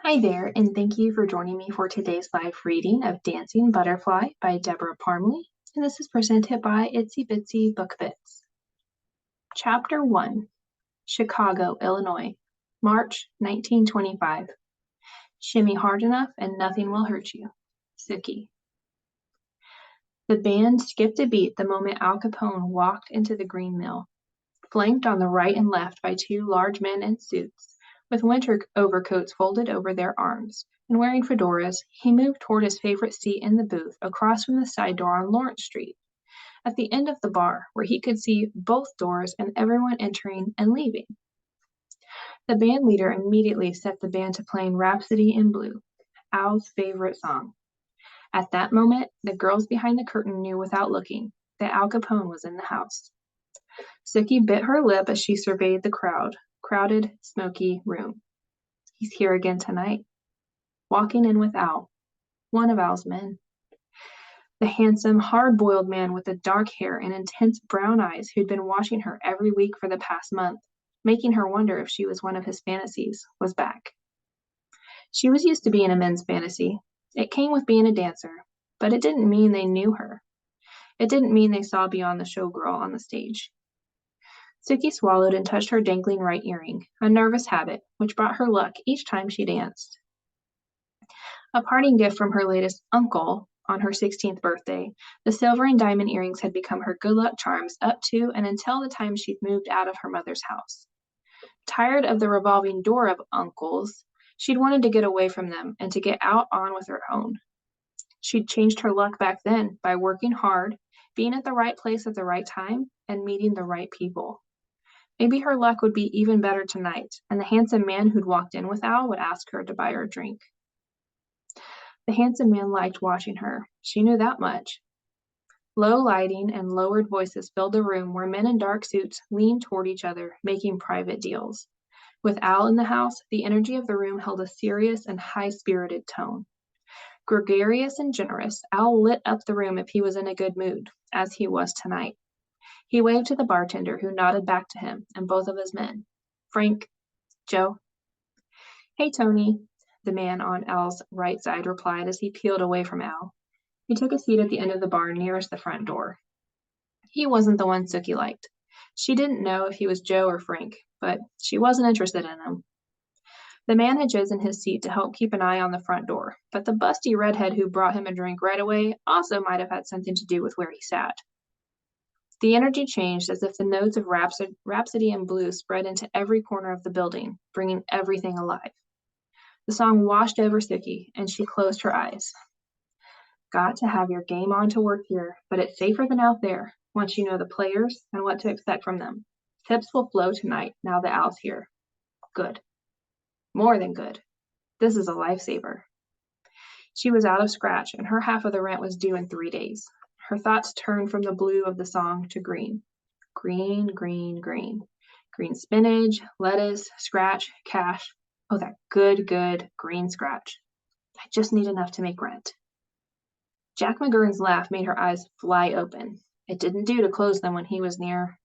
Hi there, and thank you for joining me for today's live reading of Dancing Butterfly by Debra Parmley, and this is presented by Itsy Bitsy Book Bits. Chapter 1, Chicago, Illinois, March 1925. Shimmy hard enough and nothing will hurt you. Suki. The band skipped a beat the moment Al Capone walked into the green mill, flanked on the right and left by two large men in suits, with winter overcoats folded over their arms, and wearing fedoras. He moved toward his favorite seat in the booth across from the side door on Lawrence Street, at the end of the bar, where he could see both doors and everyone entering and leaving. The band leader immediately set the band to playing Rhapsody in Blue, Al's favorite song. At that moment, the girls behind the curtain knew without looking that Al Capone was in the house. Suki bit her lip as she surveyed the crowded, smoky room. He's here again tonight, walking in with Al, one of Al's men. The handsome, hard-boiled man with the dark hair and intense brown eyes who'd been watching her every week for the past month, making her wonder if she was one of his fantasies, was back. She was used to being a men's fantasy. It came with being a dancer, but it didn't mean they knew her. It didn't mean they saw beyond the showgirl on the stage. Suki swallowed and touched her dangling right earring, a nervous habit which brought her luck each time she danced. A parting gift from her latest uncle on her 16th birthday, the silver and diamond earrings had become her good luck charms up to and until the time she'd moved out of her mother's house. Tired of the revolving door of uncles, she'd wanted to get away from them and to get out on with her own. She'd changed her luck back then by working hard, being at the right place at the right time, and meeting the right people. Maybe her luck would be even better tonight, and the handsome man who'd walked in with Al would ask her to buy her a drink. The handsome man liked watching her. She knew that much. Low lighting and lowered voices filled the room where men in dark suits leaned toward each other, making private deals. With Al in the house, the energy of the room held a serious and high-spirited tone. Gregarious and generous, Al lit up the room if he was in a good mood, as he was tonight. He waved to the bartender, who nodded back to him, and both of his men. Frank, Joe. Hey, Tony, the man on Al's right side replied as he peeled away from Al. He took a seat at the end of the bar nearest the front door. He wasn't the one Suki liked. She didn't know if he was Joe or Frank, but she wasn't interested in him. The man had chosen his seat to help keep an eye on the front door, but the busty redhead who brought him a drink right away also might have had something to do with where he sat. The energy changed as if the notes of Rhapsody in Blue spread into every corner of the building, bringing everything alive. The song washed over Suki, and she closed her eyes. Got to have your game on to work here, but it's safer than out there, once you know the players and what to expect from them. Tips will flow tonight, now that Al's here. Good. More than good. This is a lifesaver. She was out of scratch, and her half of the rent was due in 3 days. Her thoughts turned from the blue of the song to green. Green, green, green. Green spinach, lettuce, scratch, cash. Oh, that good green scratch. I just need enough to make rent. Jack McGurn's laugh made her eyes fly open. It didn't do to close them when he was near.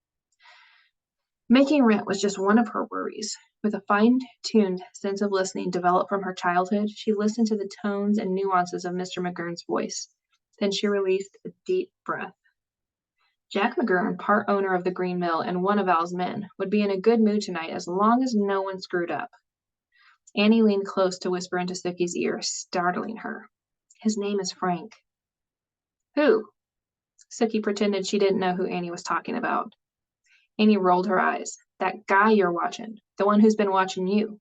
Making rent was just one of her worries. With a fine-tuned sense of listening developed from her childhood, she listened to the tones and nuances of Mr. McGurn's voice. Then she released a deep breath. Jack McGurn, part owner of the Green Mill and one of Al's men, would be in a good mood tonight as long as no one screwed up. Annie leaned close to whisper into Suki's ear, startling her. His name is Frank. Who? Suki pretended she didn't know who Annie was talking about. Annie rolled her eyes. That guy you're watching, the one who's been watching you.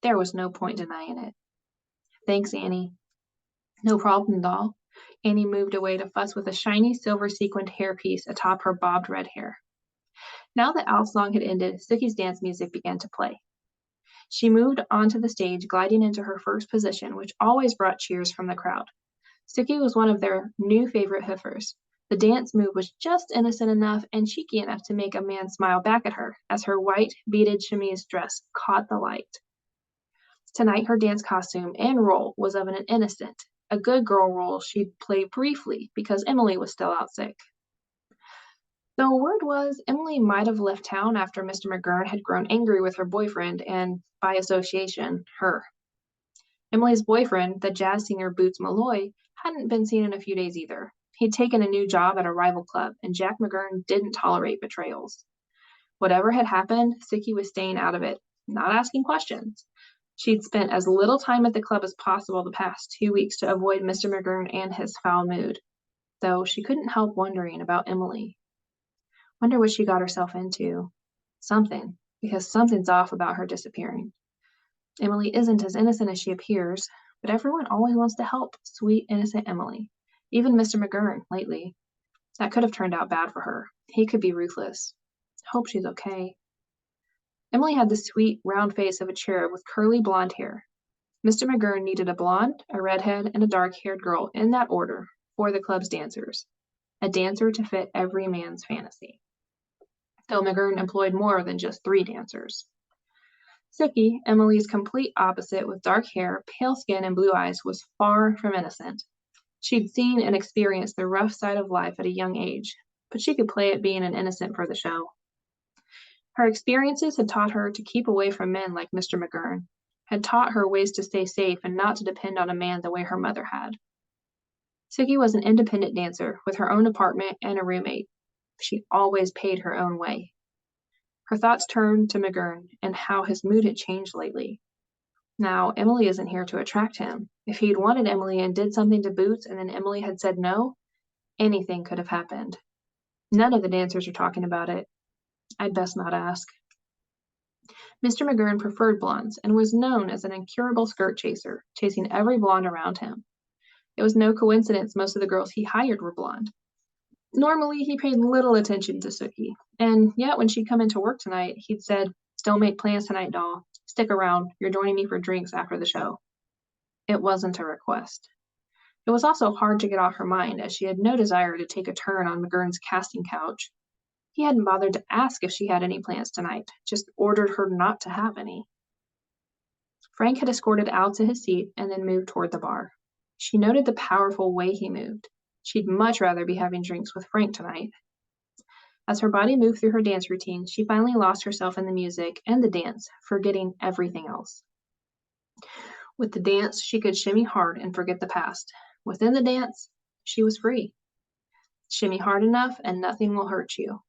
There was no point denying it. Thanks, Annie. No problem, doll. Annie moved away to fuss with a shiny silver sequined hairpiece atop her bobbed red hair. Now that Al's song had ended, Suki's dance music began to play. She moved onto the stage, gliding into her first position, which always brought cheers from the crowd. Suki was one of their new favorite hoofers. The dance move was just innocent enough and cheeky enough to make a man smile back at her as her white, beaded chemise dress caught the light. Tonight, her dance costume and role was of an innocent, a good girl role she'd play briefly because Emily was still out sick. The word was Emily might have left town after Mr. McGurn had grown angry with her boyfriend and, by association, her. Emily's boyfriend, the jazz singer Boots Malloy, hadn't been seen in a few days either. He'd taken a new job at a rival club, and Jack McGurn didn't tolerate betrayals. Whatever had happened, Suki was staying out of it, not asking questions. She'd spent as little time at the club as possible the past 2 weeks to avoid Mr. McGurn and his foul mood, though she couldn't help wondering about Emily. Wonder what she got herself into. Something, because something's off about her disappearing. Emily isn't as innocent as she appears, but everyone always wants to help sweet, innocent Emily. Even Mr. McGurn, lately. That could have turned out bad for her. He could be ruthless. Hope she's okay. Emily had the sweet, round face of a cherub with curly blonde hair. Mr. McGurn needed a blonde, a redhead, and a dark-haired girl in that order for the club's dancers. A dancer to fit every man's fantasy. Though McGurn employed more than just 3 dancers. Suki, Emily's complete opposite with dark hair, pale skin, and blue eyes, was far from innocent. She'd seen and experienced the rough side of life at a young age, but she could play at being an innocent for the show. Her experiences had taught her to keep away from men like Mr. McGurn, had taught her ways to stay safe and not to depend on a man the way her mother had. Suki was an independent dancer with her own apartment and a roommate. She always paid her own way. Her thoughts turned to McGurn and how his mood had changed lately. Now, Emily isn't here to attract him. If he'd wanted Emily and did something to Boots and then Emily had said no, anything could have happened. None of the dancers are talking about it. I'd best not ask. Mr. McGurn preferred blondes and was known as an incurable skirt chaser, chasing every blonde around him. It was no coincidence most of the girls he hired were blonde. Normally, he paid little attention to Suki, and yet when she'd come into work tonight, he'd said, "Don't make plans tonight, doll. Stick around. You're joining me for drinks after the show." It wasn't a request. It was also hard to get off her mind, as she had no desire to take a turn on McGurn's casting couch. He hadn't bothered to ask if she had any plans tonight, just ordered her not to have any. Frank had escorted Al to his seat and then moved toward the bar. She noted the powerful way he moved. She'd much rather be having drinks with Frank tonight. As her body moved through her dance routine, she finally lost herself in the music and the dance, forgetting everything else. With the dance, she could shimmy hard and forget the past. Within the dance, she was free. Shimmy hard enough and nothing will hurt you.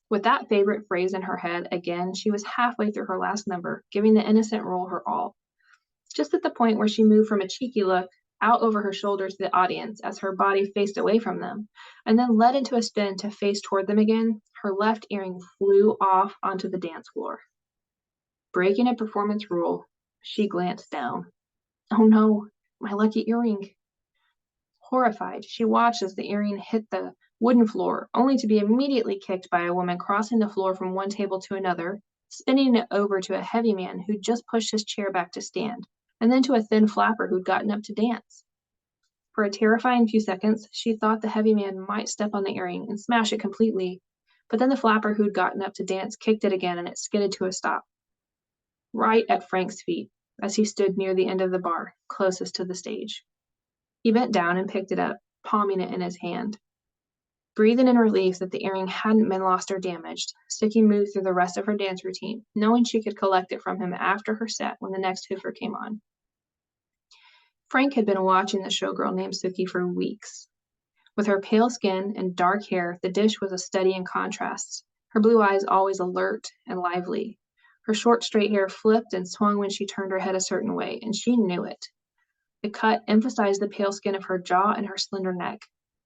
With that favorite phrase in her head again, she was halfway through her last number, giving the innocent role her all. Just at the point where she moved from a cheeky look out over her shoulder to the audience as her body faced away from them, and then led into a spin to face toward them again, her left earring flew off onto the dance floor. Breaking a performance rule, she glanced down. Oh no, my lucky earring. Horrified, she watched as the earring hit the wooden floor, only to be immediately kicked by a woman crossing the floor from one table to another, spinning it over to a heavy man who'd just pushed his chair back to stand, and then to a thin flapper who'd gotten up to dance. For a terrifying few seconds, she thought the heavy man might step on the earring and smash it completely, but then the flapper who'd gotten up to dance kicked it again and it skidded to a stop. Right at Frank's feet, as he stood near the end of the bar, closest to the stage. He bent down and picked it up, palming it in his hand. Breathing in relief that the earring hadn't been lost or damaged, Suki moved through the rest of her dance routine, knowing she could collect it from him after her set when the next hoofer came on. Frank had been watching the showgirl named Suki for weeks. With her pale skin and dark hair, the dish was a study in contrasts, her blue eyes always alert and lively. Her short, straight hair flipped and swung when she turned her head a certain way, and she knew it. The cut emphasized the pale skin of her jaw and her slender neck.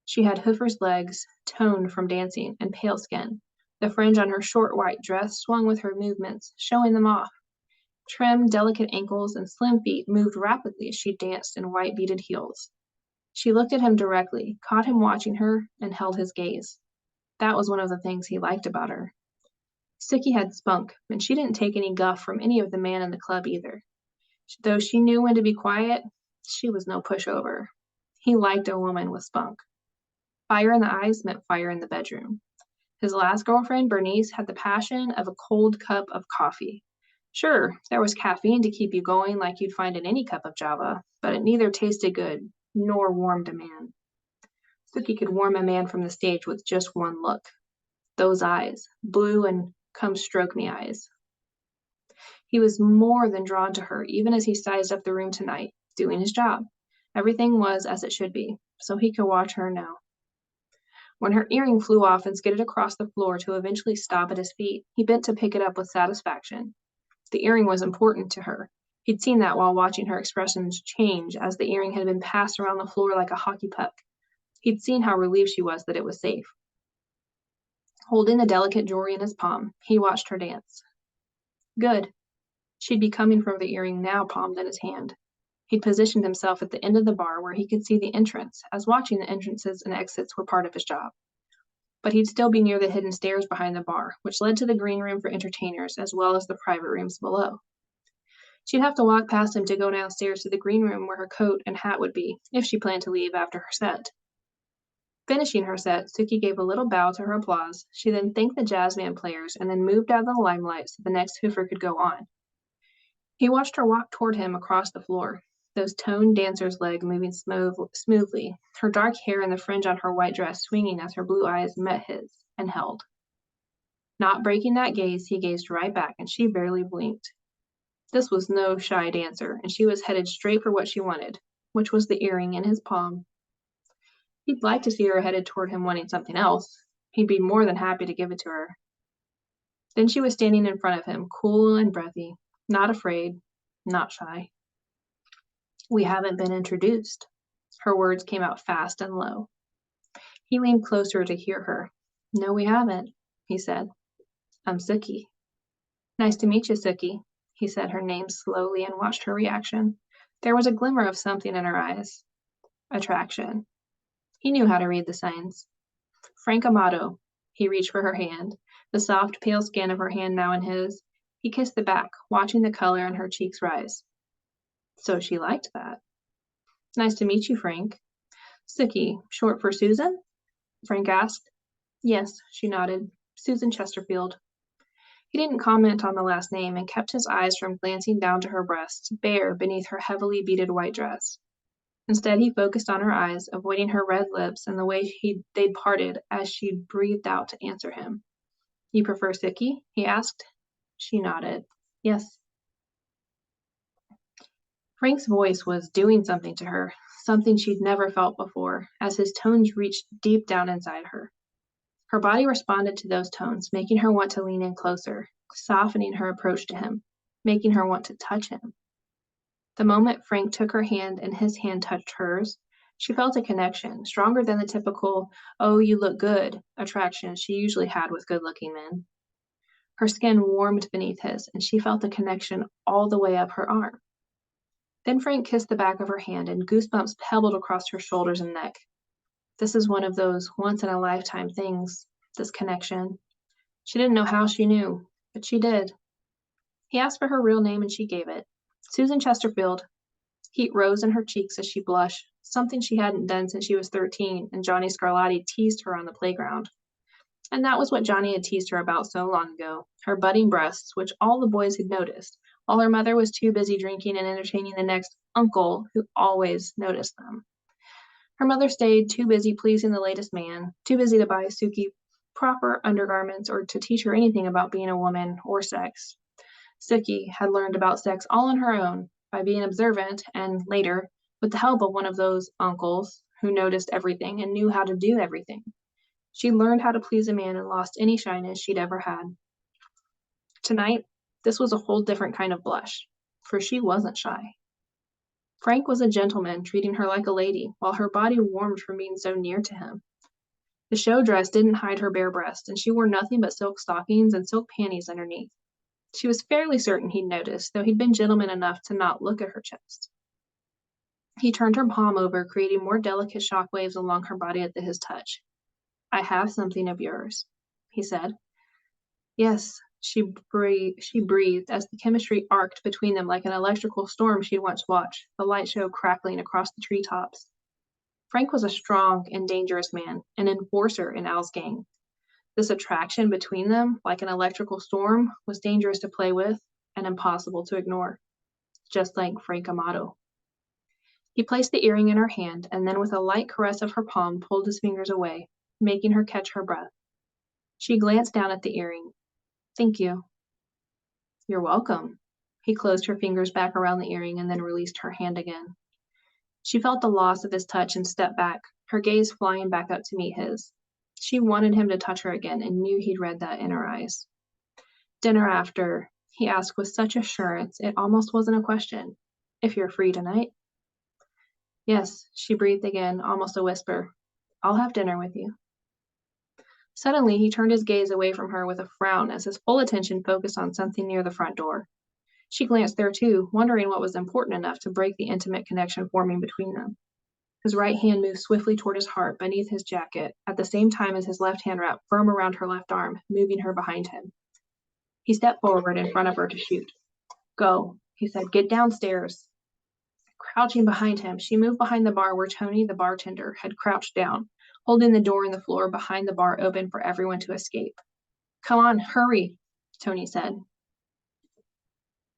She had hoofer's legs, toned from dancing, and pale skin. The fringe on her short white dress swung with her movements, showing them off. Trim, delicate ankles and slim feet moved rapidly as she danced in white beaded heels. She looked at him directly, caught him watching her, and held his gaze. That was one of the things he liked about her. Suki had spunk, and she didn't take any guff from any of the men in the club either. Though she knew when to be quiet, she was no pushover. He liked a woman with spunk. Fire in the eyes meant fire in the bedroom. His last girlfriend, Bernice, had the passion of a cold cup of coffee. Sure, there was caffeine to keep you going like you'd find in any cup of Java, but it neither tasted good nor warmed a man. Suki could warm a man from the stage with just one look. Those eyes, blue and come stroke me eyes. He was more than drawn to her, even as he sized up the room tonight, doing his job. Everything was as it should be, so he could watch her now. When her earring flew off and skidded across the floor to eventually stop at his feet, he bent to pick it up with satisfaction. The earring was important to her. He'd seen that while watching her expressions change as the earring had been passed around the floor like a hockey puck. He'd seen how relieved she was that it was safe. Holding the delicate jewelry in his palm, he watched her dance. Good. She'd be coming from the earring now palmed in his hand. He'd positioned himself at the end of the bar where he could see the entrance, as watching the entrances and exits were part of his job. But he'd still be near the hidden stairs behind the bar, which led to the green room for entertainers as well as the private rooms below. She'd have to walk past him to go downstairs to the green room where her coat and hat would be, if she planned to leave after her set. Finishing her set, Suki gave a little bow to her applause. She then thanked the jazz band players and then moved out of the limelight so the next hoofer could go on. He watched her walk toward him across the floor, those toned dancer's legs moving smoothly, her dark hair and the fringe on her white dress swinging as her blue eyes met his and held. Not breaking that gaze, he gazed right back, and she barely blinked. This was no shy dancer, and she was headed straight for what she wanted, which was the earring in his palm. He'd like to see her headed toward him wanting something else. He'd be more than happy to give it to her. Then she was standing in front of him, cool and breathy, not afraid, not shy. We haven't been introduced. Her words came out fast and low. He leaned closer to hear her. No, we haven't, he said. I'm Suki. Nice to meet you, Suki. He said her name slowly and watched her reaction. There was a glimmer of something in her eyes. Attraction. He knew how to read the signs. Frank Amato. He reached for her hand, the soft, pale skin of her hand now in his. He kissed the back, watching the color in her cheeks rise. So she liked that. Nice to meet you, Frank. Suki, short for Susan? Frank asked. Yes, she nodded. Susan Chesterfield. He didn't comment on the last name and kept his eyes from glancing down to her breasts, bare beneath her heavily beaded white dress. Instead, he focused on her eyes, avoiding her red lips and the way they'd parted as she breathed out to answer him. You prefer Suki? He asked. She nodded. Yes. Frank's voice was doing something to her, something she'd never felt before, as his tones reached deep down inside her. Her body responded to those tones, making her want to lean in closer, softening her approach to him, making her want to touch him. The moment Frank took her hand and his hand touched hers, she felt a connection, stronger than the typical, oh, you look good, attraction she usually had with good-looking men. Her skin warmed beneath his, and she felt the connection all the way up her arm. Then Frank kissed the back of her hand, and goosebumps pebbled across her shoulders and neck. This is one of those once-in-a-lifetime things, this connection. She didn't know how she knew, but she did. He asked for her real name, and she gave it. Susan Chesterfield. Heat rose in her cheeks as she blushed, something she hadn't done since she was 13, and Johnny Scarlatti teased her on the playground. And that was what Johnny had teased her about so long ago, her budding breasts, which all the boys had noticed, while her mother was too busy drinking and entertaining the next uncle who always noticed them. Her mother stayed too busy pleasing the latest man, too busy to buy Suki proper undergarments or to teach her anything about being a woman or sex. Suki had learned about sex all on her own, by being observant and, later, with the help of one of those uncles who noticed everything and knew how to do everything. She learned how to please a man and lost any shyness she'd ever had. Tonight, this was a whole different kind of blush, for she wasn't shy. Frank was a gentleman, treating her like a lady, while her body warmed from being so near to him. The show dress didn't hide her bare breast, and she wore nothing but silk stockings and silk panties underneath. She was fairly certain he'd noticed, though he'd been gentleman enough to not look at her chest. He turned her palm over, creating more delicate shock waves along her body at his touch. I have something of yours, he said. Yes, she breathed as the chemistry arced between them like an electrical storm she'd once watched, the light show crackling across the treetops. Frank was a strong and dangerous man, an enforcer in Al's gang. This attraction between them, like an electrical storm, was dangerous to play with and impossible to ignore, just like Frank Amato. He placed the earring in her hand and then with a light caress of her palm pulled his fingers away, making her catch her breath. She glanced down at the earring. Thank you. You're welcome, He closed her fingers back around the earring and then released her hand again. She felt the loss of his touch and stepped back, her gaze flying back up to meet his. She wanted him to touch her again and knew he'd read that in her eyes. Dinner after, he asked with such assurance it almost wasn't a question. If you're free tonight? Yes, she breathed again, almost a whisper. I'll have dinner with you. Suddenly, he turned his gaze away from her with a frown as his full attention focused on something near the front door. She glanced there too, wondering what was important enough to break the intimate connection forming between them. His right hand moved swiftly toward his heart beneath his jacket, at the same time as his left hand wrapped firm around her left arm, moving her behind him. He stepped forward in front of her to shoot. Go, he said, get downstairs. Crouching behind him, she moved behind the bar where Tony, the bartender, had crouched down, holding the door in the floor behind the bar open for everyone to escape. Come on, hurry, Tony said.